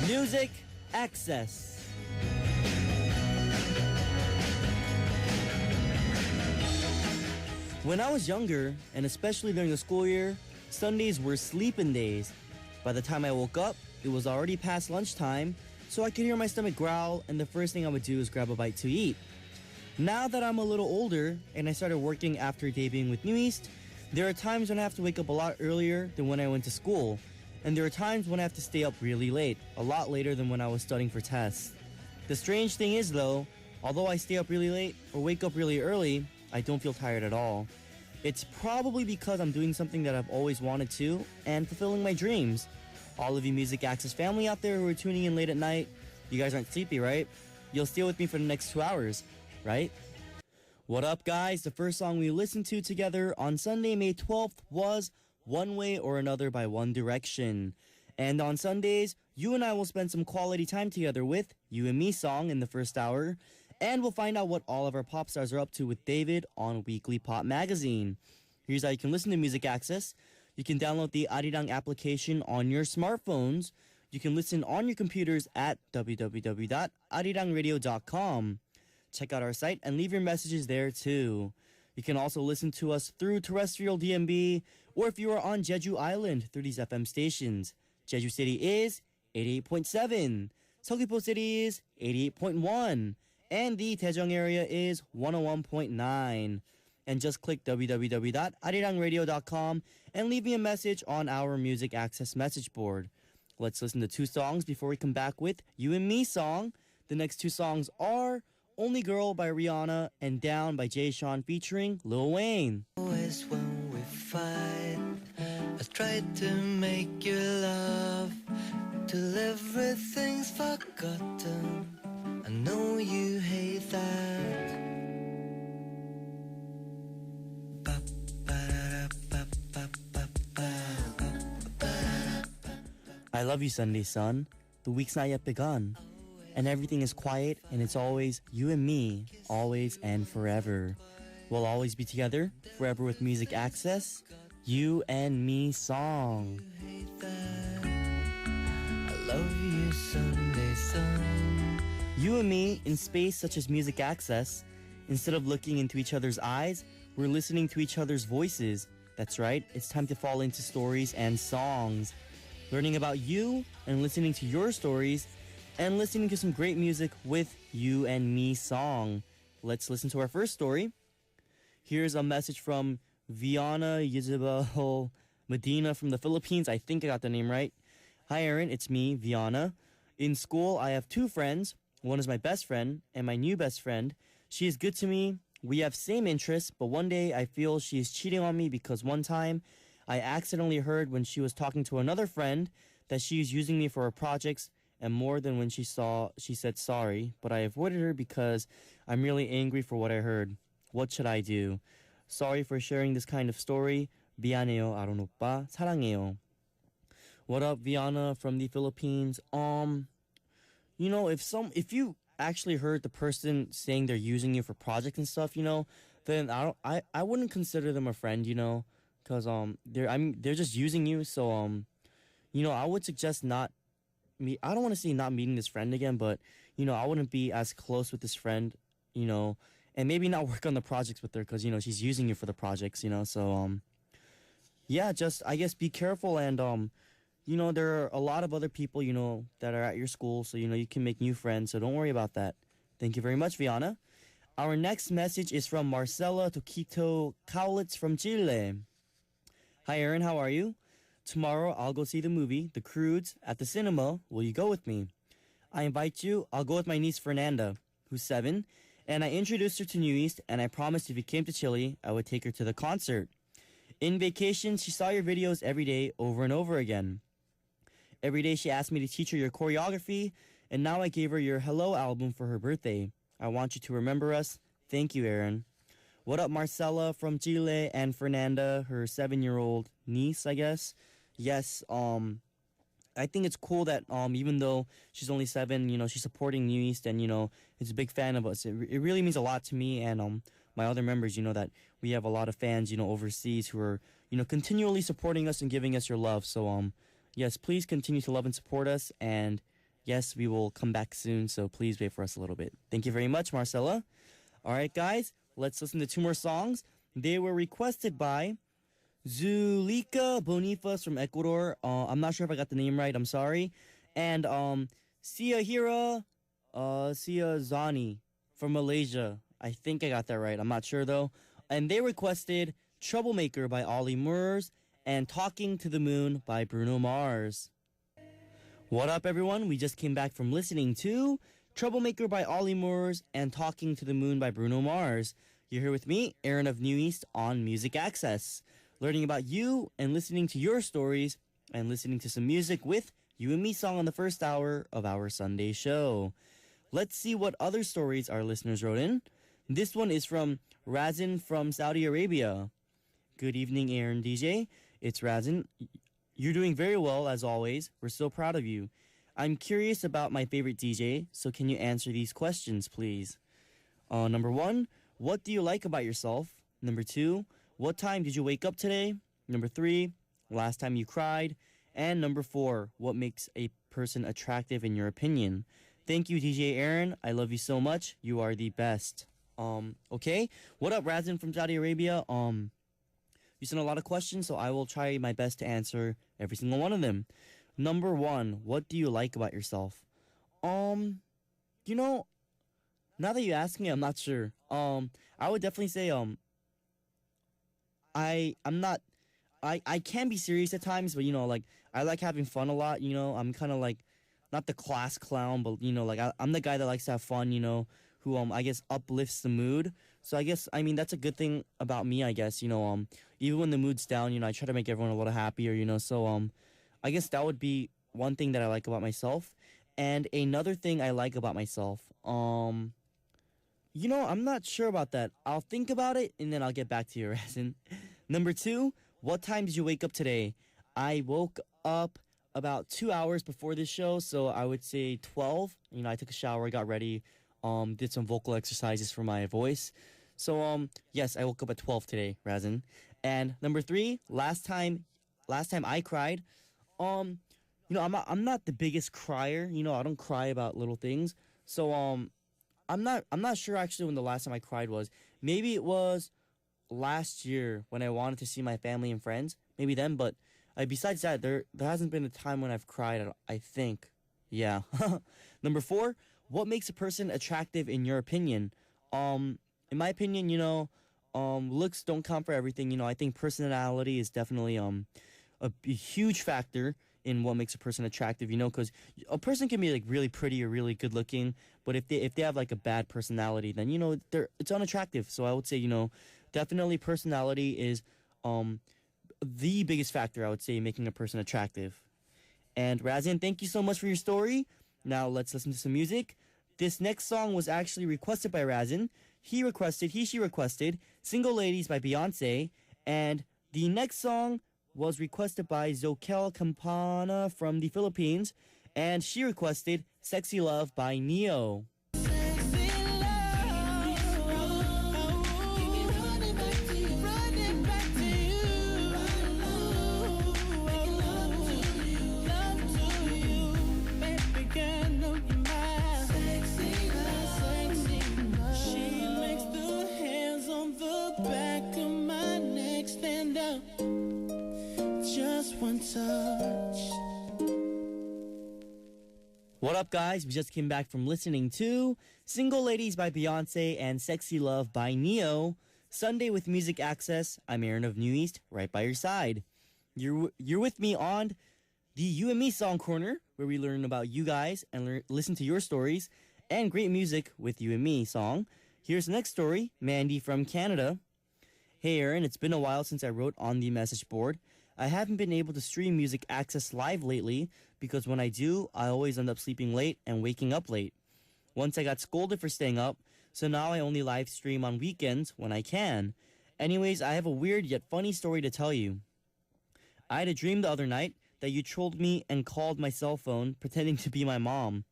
Music Access. When I was younger, and especially during the school year, Sundays were sleeping days. By the time I woke up, it was already past lunchtime, so I could hear my stomach growl, and the first thing I would do is grab a bite to eat. Now that I'm a little older, and I started working after debuting with New East, there are times when I have to wake up a lot earlier than when I went to school. And there are times when I have to stay up really late, a lot later than when I was studying for tests. The strange thing is though, although I stay up really late or wake up really early, I don't feel tired at all. It's probably because I'm doing something that I've always wanted to and fulfilling my dreams. All of you Music Access family out there who are tuning in late at night, you guys aren't sleepy, right? You'll stay with me for the next 2 hours, right? What up, guys? The first song we listened to together on Sunday, May 12th was One Way or Another by One Direction. And on Sundays, you and I will spend some quality time together with You and Me song in the first hour, and we'll find out what all of our pop stars are up to with David on Weekly Pop Magazine. Here's how you can listen to Music Access. You can download the Arirang application on your smartphones. You can listen on your computers at www.arirangradio.com. Check out our site and leave your messages there too. You can also listen to us through terrestrial DMB, or if you are on Jeju Island through these FM stations. Jeju City is 88.7, Seogwipo City is 88.1, and the Daejeong area is 101.9. And just click www.arirangradio.com and leave me a message on our Music Access message board. Let's listen to 2 songs before we come back with You and Me song. The next 2 songs are Only Girl by Rihanna and Down by Jay Sean featuring Lil Wayne. Always when we fight, I try to make you love till everything's forgotten. I know you hate that. I love you, Sunday sun. The week's not yet begun. And everything is quiet, and it's always you and me, always and forever. We'll always be together, forever with Music Access. You and Me song. I love you, Sunday sun. You and me, in space such as Music Access, instead of looking into each other's eyes, we're listening to each other's voices. That's right, it's time to fall into stories and songs. Learning about you and listening to your stories, and listening to some great music with You and Me song. Let's listen to our first story. Here's a message from Viana Yisabel Medina from the Philippines. I think I got the name right. Hi, Aron. It's me, Viana. In school, I have 2 friends. One is my best friend and my new best friend. She is good to me. We have same interests, but one day I feel she is cheating on me because one time I accidentally heard when she was talking to another friend that she is using me for her projects, and more than when she said sorry, but I avoided her because I'm really angry for what I heard. What should I do? Sorry for sharing this kind of story. 미안해요, 아론 오빠. 사랑해요. What up, Viana from the Philippines? You know, if you actually heard the person saying they're using you for projects and stuff, you know, then I wouldn't consider them a friend, you know, because they're just using you. So you know, I would suggest not. I don't want to say not meeting this friend again, but, you know, I wouldn't be as close with this friend, you know, and maybe not work on the projects with her because, you know, she's using you for the projects, you know, so, yeah, just, I guess, be careful, and, you know, there are a lot of other people, you know, that are at your school, so, you know, you can make new friends, so don't worry about that. Thank you very much, Viana. Our next message is from Marcela Toquito Cowlitz from Chile. Hi, Aron, how are you? Tomorrow, I'll go see the movie, The Croods, at the cinema. Will you go with me? I invite you. I'll go with my niece, Fernanda, who's 7, and I introduced her to New East, and I promised if you came to Chile, I would take her to the concert. In vacation, she saw your videos every day, over and over again. Every day, she asked me to teach her your choreography, and now I gave her your Hello album for her birthday. I want you to remember us. Thank you, Aron. What up, Marcela from Chile, and Fernanda, her 7-year-old niece, I guess. Yes, I think it's cool that even though she's only 7, you know, she's supporting New East, and, you know, is a big fan of us. It really means a lot to me and my other members, you know, that we have a lot of fans, you know, overseas who are, you know, continually supporting us and giving us your love. So, yes, please continue to love and support us, and Yes, we will come back soon, so please wait for us a little bit. Thank you very much, Marcella. All right, guys, let's listen to two more songs. They were requested by Zulika Bonifas from Ecuador. I'm not sure if I got the name right. I'm sorry. And Sia Zani from Malaysia. I think I got that right. I'm not sure though. And they requested Troublemaker by Ollie Murs and Talking to the Moon by Bruno Mars. What up, everyone? We just came back from listening to Troublemaker by Ollie Murs and Talking to the Moon by Bruno Mars. You're here with me, Aron of New East, on Music Access, learning about you and listening to your stories and listening to some music with You and Me song on the first hour of our Sunday show. Let's see what other stories our listeners wrote in. This one is from Razin from Saudi Arabia. Good evening, Aron DJ. It's Razin. You're doing very well, as always. We're so proud of you. I'm curious about my favorite DJ, so can you answer these questions, please? Number 1, what do you like about yourself? Number 2, what time did you wake up today? Number 3, last time you cried? And number 4, what makes a person attractive in your opinion? Thank you, DJ Aron. I love you so much. You are the best. Okay. What up, Razin from Saudi Arabia? You sent a lot of questions, so I will try my best to answer every single one of them. Number 1, what do you like about yourself? You know, now that you ask me, I'm not sure. I would definitely say, I can be serious at times, but you know, like, I like having fun a lot, you know. I'm kind of like, not the class clown, but you know, like, I'm the guy that likes to have fun, you know, who, I guess uplifts the mood. So I guess, I mean, that's a good thing about me, I guess, you know, even when the mood's down, you know, I try to make everyone a little happier, you know, so, I guess that would be one thing that I like about myself. And another thing I like about myself, you know, I'm not sure about that. I'll think about it, and then I'll get back to you, Razin. Number 2, what time did you wake up today? I woke up about 2 hours before this show, so I would say 12. You know, I took a shower, got ready, did some vocal exercises for my voice. So, yes, I woke up at 12 today, Razin. And number 3, last time I cried, you know, I'm not the biggest crier. You know, I don't cry about little things. So, I'm not sure actually when the last time I cried was. Maybe it was last year when I wanted to see my family and friends. Maybe then, but besides that, there hasn't been a time when I've cried, I think. Yeah. Number 4, what makes a person attractive in your opinion? In my opinion, you know, looks don't count for everything. You know, I think personality is definitely a huge factor in what makes a person attractive, you know, because a person can be like really pretty or really good looking, but if they have like a bad personality, then you know it's unattractive. So I would say, you know, definitely personality is the biggest factor, I would say, in making a person attractive. And Razin, thank you so much for your story. Now let's listen to some music. This next song was actually requested by Razin. She requested Single Ladies by Beyonce, and the next song was requested by Zokel Campana from the Philippines, and she requested Sexy Love by Neo. What up, guys? We just came back from listening to Single Ladies by Beyonce and Sexy Love by Neo. Sunday with Music Access. I'm Aron of New East, right by your side. You're with me on the You and Me Song Corner, where we learn about you guys and listen to your stories and great music with You and Me song. Here's the next story, Mandy from Canada. Hey, Aron, it's been a while since I wrote on the message board. I haven't been able to stream Music Access live lately because when I do, I always end up sleeping late and waking up late. Once I got scolded for staying up, so now I only live stream on weekends when I can. Anyways, I have a weird yet funny story to tell you. I had a dream the other night that you trolled me and called my cell phone pretending to be my mom.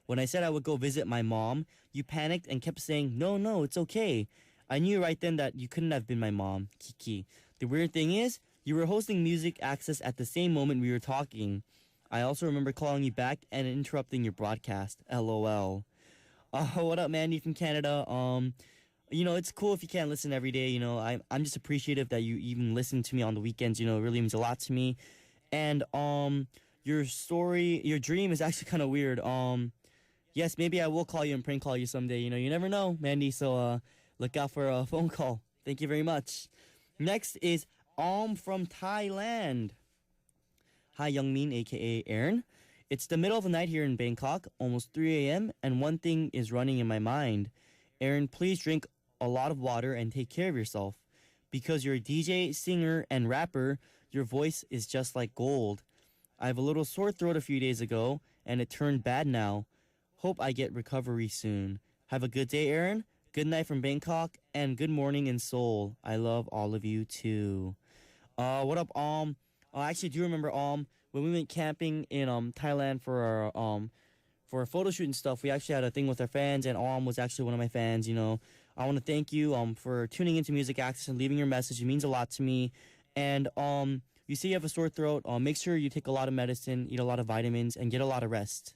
When I said I would go visit my mom, you panicked and kept saying, no, it's okay. I knew right then that you couldn't have been my mom, Kiki. The weird thing is, you were hosting Music Access at the same moment we were talking. I also remember calling you back and interrupting your broadcast. LOL. What up, Mandy from Canada? It's cool if you can't listen every day. I'm just appreciative that you even listen to me on the weekends. It really means a lot to me. And your dream is actually kind of weird. Yes, maybe I will call you and prank call you someday. You never know, Mandy. So look out for a phone call. Thank you very much. Next is from Thailand. Hi, Youngmin, aka Aron. It's the middle of the night here in Bangkok, almost 3 a.m., and one thing is running in my mind. Aron, please drink a lot of water and take care of yourself. Because you're a DJ, singer, and rapper, your voice is just like gold. I have a little sore throat a few days ago, and it turned bad now. Hope I get recovery soon. Have a good day, Aron. Good night from Bangkok, and good morning in Seoul. I love all of you too. What up, I actually do remember when we went camping in Thailand for our photo shoot and stuff. We actually had a thing with our fans, and was actually one of my fans. I want to thank you for tuning into Music Access and leaving your message. It means a lot to me. And you say you have a sore throat. Make sure you take a lot of medicine, eat a lot of vitamins, and get a lot of rest.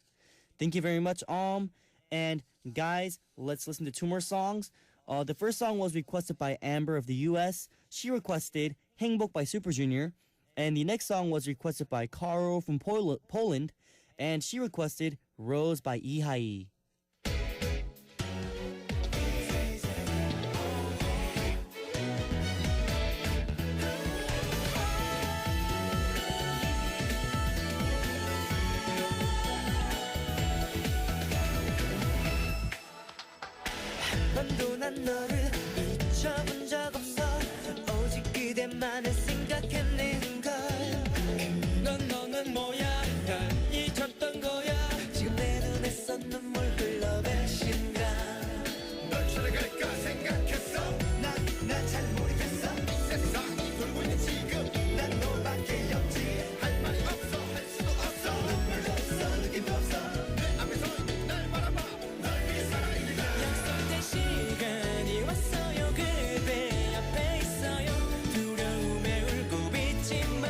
Thank you very much, And guys, let's listen to 2 more songs. The first song was requested by Amber of the U.S. She requested Hangbok by Super Junior. And the next song was requested by Caro from Poland. And she requested Rose by Ihai. 번도 난 너를 잊혀본 적 없어 오직 그대만을 생각했는걸 너는 뭐야 날 잊었던 거야 지금 내 눈에서 눈물 흘러 배신가 널 찾아갈까 생각했어 난 잘 모르겠어 세상이 돌고 있는 지금 난 너밖에 없지 할 말이 없어 할 수도 없어 눈물도 없어 느낌도 없어 내 앞에서 날 바라봐 널 위해 살아있는 약속된 시간이 왔어요 그대 앞에 있어요 두려움에 울고 있지만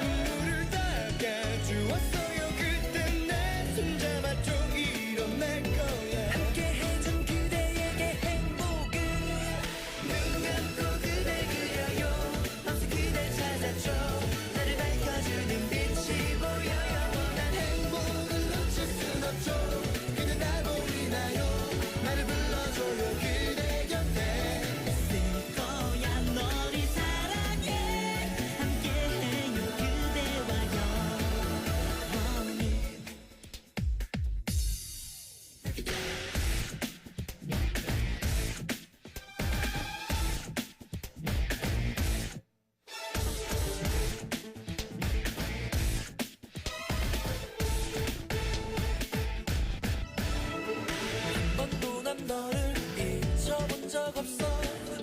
눈물을 닦아주었어요 그때 내 손잡아줘 일어날 거야 함께 해준 그대에게 행복은 눈 감고 그대 그려요 밤새 그댈 찾아줘 나를 밝혀주는 빛이 보여요 난 행복을 놓칠 순 없죠 그대 날 보이나요 나를 불러줘요 그대 곁에 있을 거야 너를 사랑해 함께해요 그대와 영원히 번도 난 너를 잊혀본 적 없어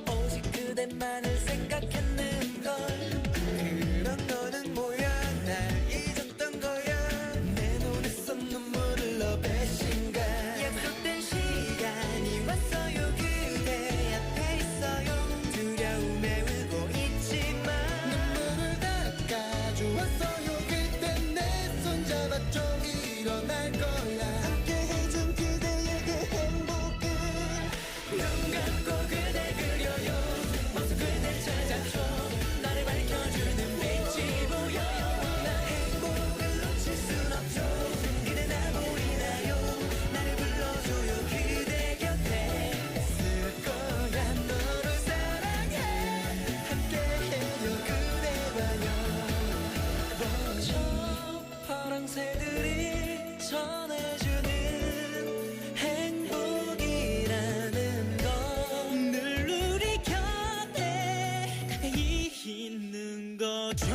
오직 그대만을 생각했는걸 그런 너는 뭐야 날 잊었던 거야 내 눈에서 눈물 흘러 배신가 약속된 시간이 왔어요 그대 앞에 있어요 두려움에 울고 있지만 눈물을 닦아주었어요 그때 내 손잡아줘 일어날 거야 함께 해준 그대에게 행복은 눈 감고 그대 그려요 밤새 그댈 찾아줘 나를 밝혀주는 빛이 보여요 난 행복을 놓칠 순 없죠 그대 날 보이나요 나를 불러줘요 그대 곁에 있을 거야 너를 사랑해 함께해요 그대와 영원 저 파랑새들이 전해주는 행복이라는 건 늘 우리 곁에 있는 거죠